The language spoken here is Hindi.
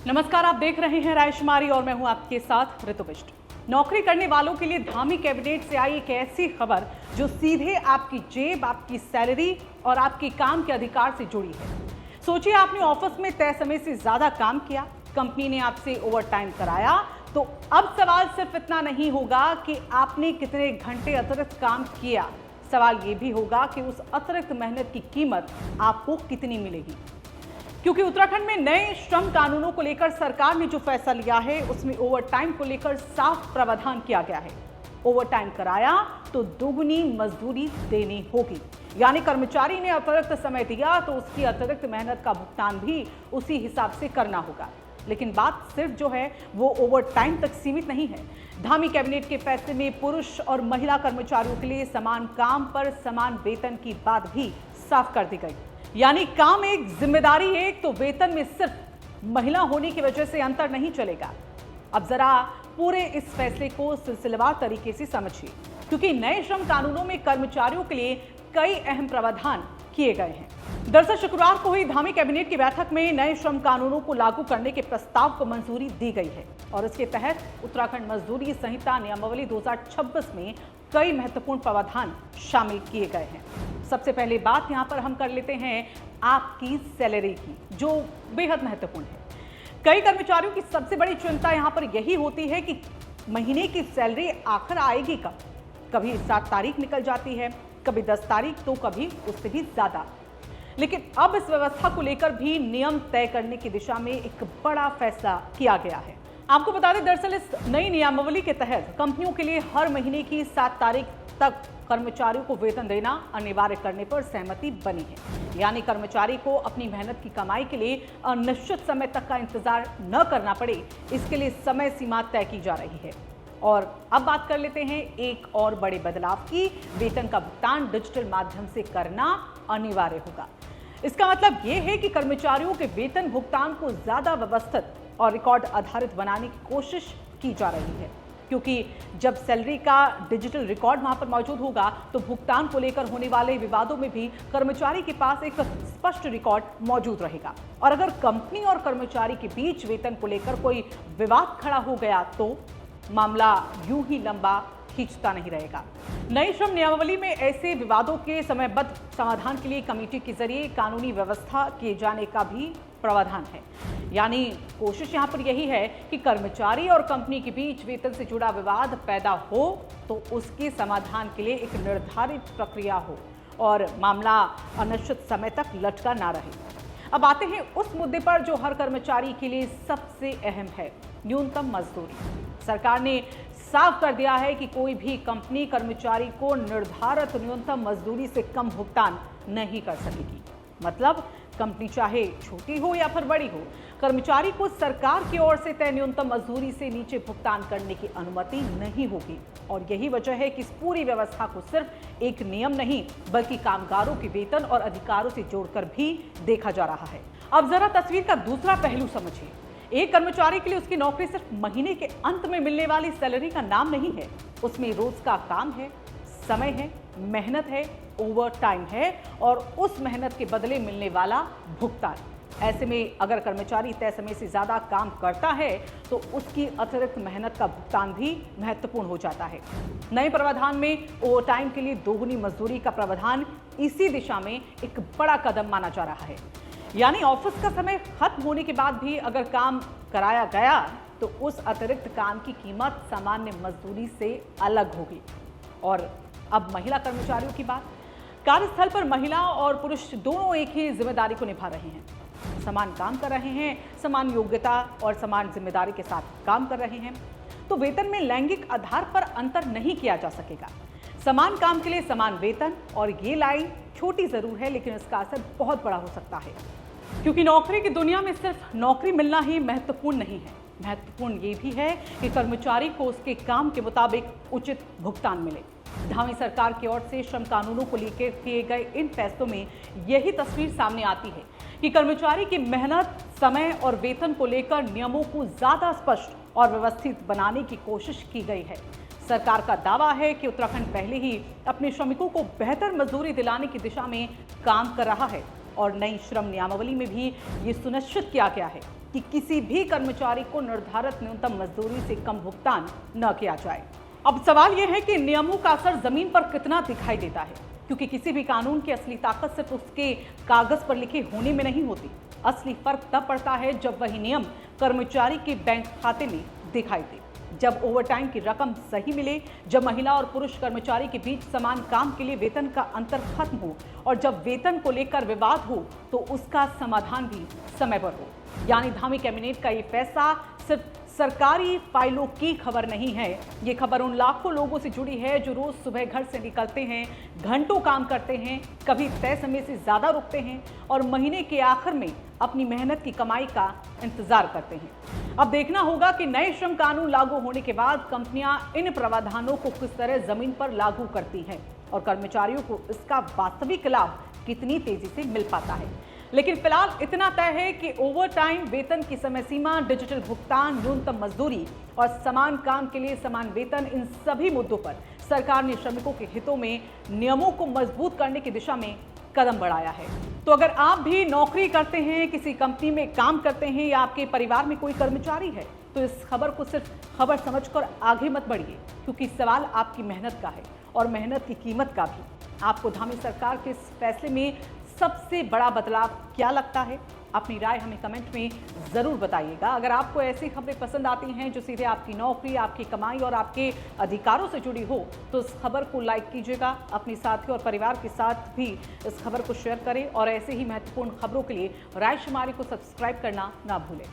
नमस्कार, आप देख रहे हैं रायशुमारी और मैं हूं आपके साथ ऋतु बिष्ट। नौकरी करने वालों के लिए धामी कैबिनेट से आई एक ऐसी खबर जो सीधे आपकी जेब, आपकी सैलरी और आपके काम के अधिकार से जुड़ी है। सोचिए, आपने ऑफिस में तय समय से ज्यादा काम किया, कंपनी ने आपसे ओवर टाइम कराया, तो अब सवाल सिर्फ इतना नहीं होगा कि आपने कितने घंटे अतिरिक्त काम किया, सवाल ये भी होगा कि उस अतिरिक्त मेहनत की कीमत आपको कितनी मिलेगी। क्योंकि उत्तराखंड में नए श्रम कानूनों को लेकर सरकार ने जो फैसला लिया है उसमें ओवर टाइम को लेकर साफ प्रावधान किया गया है। ओवर टाइम कराया तो दोगुनी मजदूरी देनी होगी, यानी कर्मचारी ने अतिरिक्त समय दिया तो उसकी अतिरिक्त मेहनत का भुगतान भी उसी हिसाब से करना होगा। लेकिन बात सिर्फ जो है वो ओवर टाइम तक सीमित नहीं है। धामी कैबिनेट के फैसले में पुरुष और महिला कर्मचारियों के लिए समान काम पर समान वेतन की बात भी साफ कर दी गई। यानी काम एक, जिम्मेदारी एक, तो वेतन में सिर्फ महिला होने की वजह से अंतर नहीं चलेगा। अब जरा पूरे इस फैसले को सिलसिलेवार तरीके से समझिए, क्योंकि नए श्रम कानूनों में कर्मचारियों के लिए कई अहम प्रावधान किए गए हैं। दरअसल शुक्रवार को हुई धामी कैबिनेट की बैठक में नए श्रम कानूनों को लागू करने के प्रस्ताव को मंजूरी दी गई है और इसके तहत उत्तराखंड मजदूरी संहिता नियमावली 2026 में कई महत्वपूर्ण प्रावधान शामिल किए गए हैं। सबसे पहले बात यहां पर हम कर लेते हैं आपकी सैलरी की, जो बेहद महत्वपूर्ण है। कई कर्मचारियों की सबसे बड़ी चिंता यहां पर यही होती है कि महीने की सैलरी आखिर आएगी कब। कभी 7 तारीख निकल जाती है, कभी 10 तारीख, तो कभी उससे भी ज्यादा। लेकिन अब इस व्यवस्था को लेकर भी नियम तय करने की दिशा में एक बड़ा फैसला किया गया है। आपको बता दें, दरअसल इस नई नियमावली के तहत कंपनियों के लिए हर महीने की 7 तारीख तक कर्मचारियों को वेतन देना अनिवार्य करने पर सहमति बनी है। यानी कर्मचारी को अपनी मेहनत की कमाई के लिए अनिश्चित समय तक का इंतजार न करना पड़े, इसके लिए समय सीमा तय की जा रही है। और अब बात कर लेते हैं एक और बड़े बदलाव की। वेतन का भुगतान डिजिटल माध्यम से करना अनिवार्य होगा। इसका मतलब यह है कि कर्मचारियों के वेतन भुगतान को ज्यादा व्यवस्थित और रिकॉर्ड आधारित बनाने की कोशिश की जा रही है, क्योंकि जब सैलरी का डिजिटल रिकॉर्ड वहां पर मौजूद होगा तो भुगतान को लेकर होने वाले विवादों में भी कर्मचारी के पास एक स्पष्ट रिकॉर्ड मौजूद रहेगा। और अगर कंपनी और कर्मचारी के बीच वेतन को लेकर कोई विवाद खड़ा हो गया तो मामला यूं ही लंबा खींचता नहीं रहेगा। नई श्रम नियमावली में ऐसे विवादों के समयबद्ध समाधान के लिए कमेटी के जरिए कानूनी व्यवस्था किए जाने का भी प्रावधान है। यानी कोशिश यहां पर यही है कि कर्मचारी और कंपनी के बीच वेतन से जुड़ा विवाद पैदा हो तो उसके समाधान के लिए एक निर्धारित प्रक्रिया हो और मामला अनिश्चित समय तक लटका ना रहे। अब आते हैं उस मुद्दे पर जो हर कर्मचारी के लिए सबसे अहम है, न्यूनतम मजदूरी। सरकार ने साफ कर दिया है कि कोई भी कंपनी कर्मचारी को निर्धारित न्यूनतम मजदूरी से कम भुगतान नहीं कर सकेगी। मतलब कंपनी चाहे छोटी हो या फिर बड़ी हो, कर्मचारी को सरकार की ओर से तय न्यूनतम मजदूरी से नीचे भुगतान करने की अनुमति नहीं होगी। और यही वजह है कि इस पूरी व्यवस्था को सिर्फ एक नियम नहीं बल्कि कामगारों के वेतन और अधिकारों से जोड़कर भी देखा जा रहा है। अब जरा तस्वीर का दूसरा पहलू समझिए। एक कर्मचारी के लिए उसकी नौकरी सिर्फ महीने के अंत में मिलने वाली सैलरी का नाम नहीं है, उसमें रोज का काम है, समय है, मेहनत है, ओवर टाइम है और उस मेहनत के बदले मिलने वाला भुगतान। ऐसे में अगर कर्मचारी तय समय से ज्यादा काम करता है तो उसकी अतिरिक्त मेहनत का भुगतान भी महत्वपूर्ण हो जाता है। नए प्रावधान में ओवर टाइम के लिए दोगुनी मजदूरी का प्रावधान इसी दिशा में एक बड़ा कदम माना जा रहा है। यानी ऑफिस का समय खत्म होने के बाद भी अगर काम कराया गया तो उस अतिरिक्त काम की कीमत सामान्य मजदूरी से अलग होगी। और अब महिला कर्मचारियों की बात। कार्यस्थल पर महिला और पुरुष दोनों एक ही जिम्मेदारी को निभा रहे हैं, समान काम कर रहे हैं, समान योग्यता और समान जिम्मेदारी के साथ काम कर रहे हैं, तो वेतन में लैंगिक आधार पर अंतर नहीं किया जा सकेगा। समान काम के लिए समान वेतन, और ये लाइन छोटी जरूर है लेकिन इसका असर बहुत बड़ा हो सकता है, क्योंकि नौकरी की दुनिया में सिर्फ नौकरी मिलना ही महत्वपूर्ण नहीं है। महत्वपूर्ण ये भी है कि कर्मचारी को उसके काम के मुताबिक उचित भुगतान मिले। धामी सरकार की ओर से श्रम कानूनों को लेकर किए गए इन फैसलों में यही तस्वीर सामने आती है कि कर्मचारी की मेहनत, समय और वेतन को लेकर नियमों को ज्यादा स्पष्ट और व्यवस्थित बनाने की कोशिश की गई है। सरकार का दावा है कि उत्तराखंड पहले ही अपने श्रमिकों को बेहतर मजदूरी दिलाने की दिशा में काम कर रहा है और नई श्रम नियमावली में भी ये सुनिश्चित किया गया है कि किसी भी कर्मचारी को निर्धारित न्यूनतम मजदूरी से कम भुगतान न किया जाए। अब सवाल यह है कि नियमों का असर जमीन पर कितना दिखाई देता है, क्योंकि किसी भी कानून की असली ताकत सिर्फ उसके कागज पर लिखे होने में नहीं होती। असली फर्क तब पड़ता है जब वही नियम कर्मचारी के बैंक खाते में दिखाई दे, जब ओवरटाइम की रकम सही मिले, जब महिला और पुरुष कर्मचारी के बीच समान काम के लिए वेतन का अंतर खत्म हो और जब वेतन को लेकर विवाद हो तो उसका समाधान भी समय पर हो। यानी धामी कैबिनेट का ये फैसला सिर्फ सरकारी फाइलों की खबर नहीं है, ये खबर उन लाखों लोगों से जुड़ी है जो रोज सुबह घर से निकलते हैं, घंटों काम करते हैं, कभी तय समय से ज्यादा रुकते हैं और महीने के आखिर में अपनी मेहनत की कमाई का इंतजार करते हैं। अब देखना होगा कि नए श्रम कानून लागू होने के बाद कंपनियां इन प्रावधानों को किस तरह जमीन पर लागू करती हैं और कर्मचारियों को इसका वास्तविक लाभ कितनी तेजी से मिल पाता है। लेकिन फिलहाल इतना तय है कि ओवरटाइम, वेतन की समय सीमा, डिजिटल भुगतान, न्यूनतम मजदूरी और समान काम के लिए समान वेतन, इन सभी मुद्दों पर सरकार ने श्रमिकों के हितों में नियमों को मजबूत करने की दिशा में कदम बढ़ाया है। तो अगर आप भी नौकरी करते हैं, किसी कंपनी में काम करते हैं या आपके परिवार में कोई कर्मचारी है, तो इस खबर को सिर्फ खबर समझकर आगे मत बढ़िए, क्योंकि सवाल आपकी मेहनत का है और मेहनत की कीमत का भी। आपको धामी सरकार के इस फैसले में सबसे बड़ा बदलाव क्या लगता है? अपनी राय हमें कमेंट में ज़रूर बताइएगा। अगर आपको ऐसी खबरें पसंद आती हैं जो सीधे आपकी नौकरी, आपकी कमाई और आपके अधिकारों से जुड़ी हो, तो इस खबर को लाइक कीजिएगा, अपने साथियों और परिवार के साथ भी इस खबर को शेयर करें और ऐसे ही महत्वपूर्ण खबरों के लिए रायशुमारी को सब्सक्राइब करना ना भूलें।